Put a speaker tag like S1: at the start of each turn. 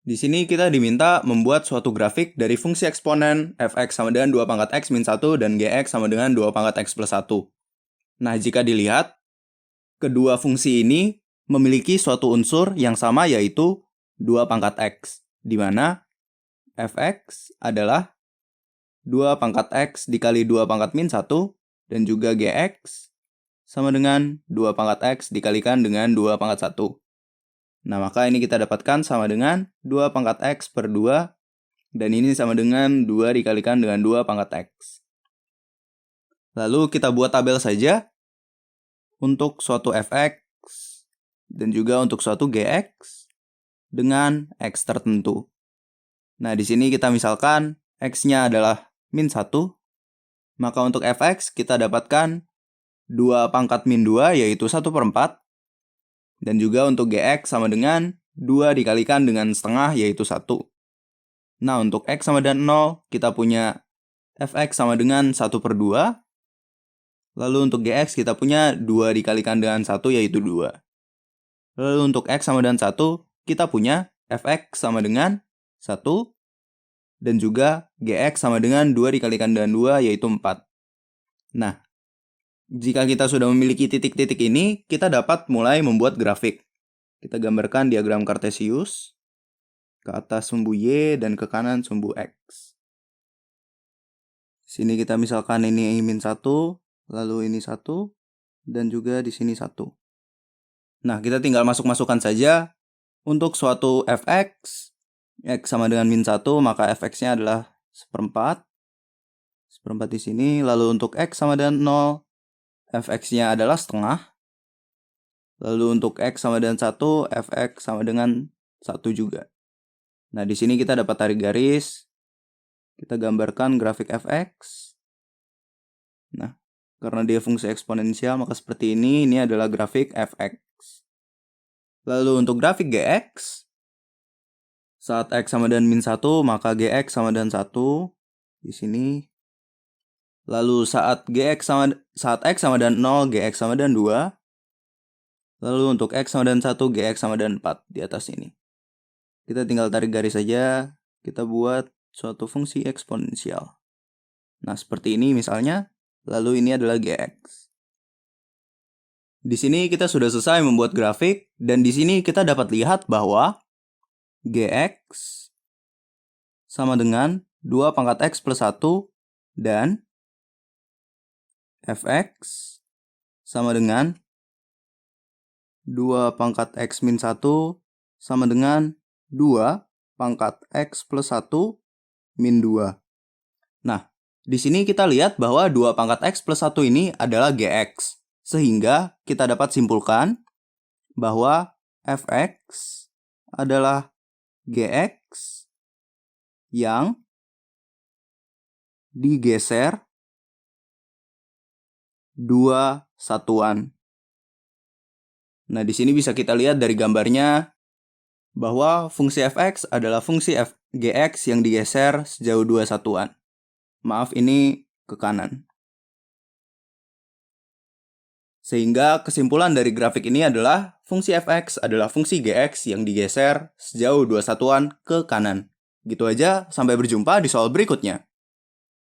S1: Di sini kita diminta membuat suatu grafik dari fungsi eksponen fx sama dengan 2 pangkat x min 1 dan gx sama dengan 2 pangkat x plus 1. Nah, jika dilihat, kedua fungsi ini memiliki suatu unsur yang sama yaitu 2 pangkat x, di mana fx adalah 2 pangkat x dikali 2 pangkat min 1 dan juga gx sama dengan 2 pangkat x dikalikan dengan 2 pangkat 1. Nah, maka ini kita dapatkan sama dengan 2 pangkat x per 2, dan ini sama dengan 2 dikalikan dengan 2 pangkat x. Lalu kita buat tabel saja untuk suatu fx dan juga untuk suatu gx dengan x tertentu. Nah, di sini kita misalkan x-nya adalah min 1, maka untuk fx kita dapatkan 2 pangkat min 2 yaitu 1/4. Dan juga untuk gx sama dengan 2 dikalikan dengan setengah yaitu 1. Nah, untuk x sama dengan 0, kita punya fx sama dengan 1/2. Lalu untuk gx kita punya 2 dikalikan dengan 1 yaitu 2. Lalu untuk x sama dengan 1, kita punya fx sama dengan 1. Dan juga gx sama dengan 2 dikalikan dengan 2 yaitu 4. Nah, jika kita sudah memiliki titik-titik ini, kita dapat mulai membuat grafik. Kita gambarkan diagram Cartesius. Ke atas sumbu Y dan ke kanan sumbu X. Di sini kita misalkan ini min 1, lalu ini 1, dan juga di sini 1. Nah, kita tinggal masuk-masukkan saja. Untuk suatu fx, x sama dengan min 1, maka fx-nya adalah 1/4. 1/4 di sini. Lalu untuk x sama dengan 0, fx-nya adalah setengah. Lalu untuk x sama dengan 1, fx sama dengan 1 juga. Nah, di sini kita dapat tarik garis. Kita gambarkan grafik fx. Nah, karena dia fungsi eksponensial, maka seperti ini adalah grafik fx. Lalu untuk grafik gx, saat x sama dengan min 1, maka gx sama dengan 1 di sini. Lalu saat x sama dengan 0, gx sama dengan 2. Lalu untuk x sama dengan 1, gx sama dengan 4 di atas ini. Kita tinggal tarik garis saja, kita buat suatu fungsi eksponensial. Nah, seperti ini misalnya, lalu ini adalah gx. Di sini kita sudah selesai membuat grafik, dan di sini kita dapat lihat bahwa gx sama dengan 2 pangkat x plus 1 dan fx sama dengan 2 pangkat x min 1 sama dengan 2 pangkat x plus 1 min 2. Nah, di sini kita lihat bahwa 2 pangkat x plus 1 ini adalah gx. Sehingga kita dapat simpulkan bahwa fx adalah gx yang digeser 2 satuan. Nah, di sini bisa kita lihat dari gambarnya bahwa fungsi fx adalah fungsi gx yang digeser sejauh 2 satuan. Maaf, ini ke kanan. Sehingga kesimpulan dari grafik ini adalah fungsi fx adalah fungsi gx yang digeser sejauh 2 satuan ke kanan. Gitu aja, sampai berjumpa di soal berikutnya.